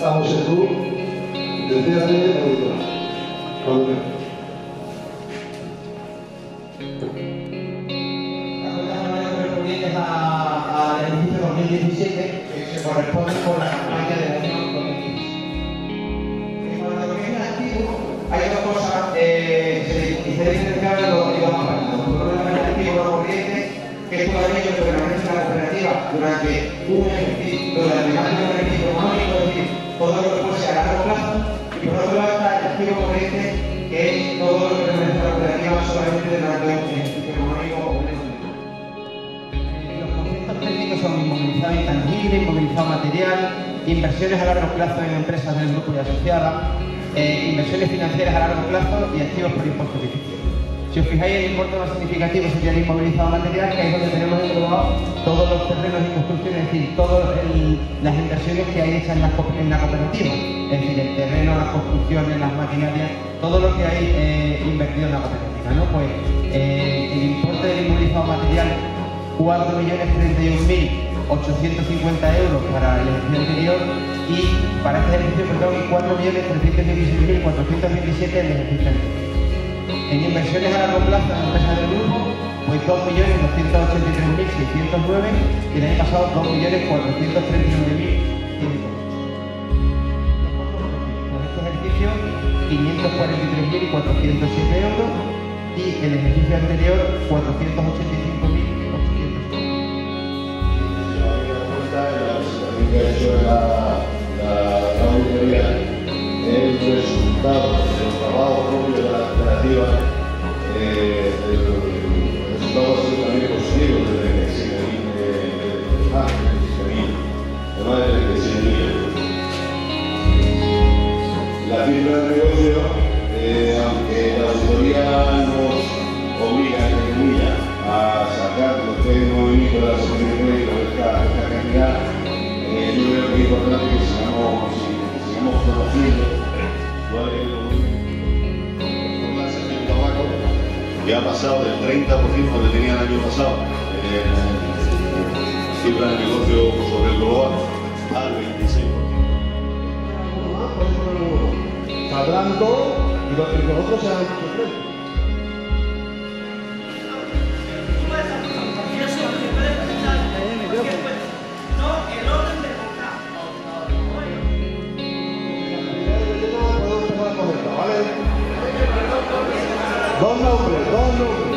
a José Cruz, desde hace auditora. Al ejercicio 2017, que se corresponde con la campaña del año 2015. En cuanto a lo que es el activo, hay dos cosas que se diferencian de lo que vamos hablando. Por un lado, el activo no corriente, que es todo aquello que permanece en la cooperativa durante un ejercicio, durante más de un ejercicio económico, es decir, todo lo que fuese a largo plazo. Y por otro lado está el activo corriente, que es todo lo que permanece en la cooperativa solamente durante un ejercicio económico o un económico. Son inmovilizado intangible, inmovilizado material, inversiones a largo plazo en empresas del grupo y asociadas, inversiones financieras a largo plazo y activos por impuestos ficticios. Si os fijáis, el importe más significativo sería el inmovilizado material, que es donde tenemos englobado todos los terrenos y construcciones, es decir, todas las inversiones que hay hechas en la cooperativa, es decir, el terreno, las construcciones, las maquinarias, todo lo que hay invertido en la cooperativa, ¿no? Pues el importe del inmovilizado material, 4.031.850 euros para el ejercicio anterior y para este ejercicio, perdón, y 4.316.427 en el ejercicio anterior. En inversiones a largo plazo en empresas del grupo, pues 2.283.609 y el año pasado 2.439.108. Con este ejercicio, 543.407 euros y el ejercicio anterior, 485.000. Que ha hecho la auditoría el resultado del trabajo propio de la cooperativa, el resultado ha sido también positivo desde más de 36.000 euros. La cifra de negocio, aunque la auditoría nos obliga a sacar lo que es el movimiento de la sección de crédito de esta cantidad, yo creo que es importante que sigamos conociendo cuál es el movimiento de la sección de tabaco, que ha pasado del 30% que tenía el año pasado, cifra de negocio sobre el global, al 26%. Saldrán todos y los otros serán sorpresas. Dos nombres.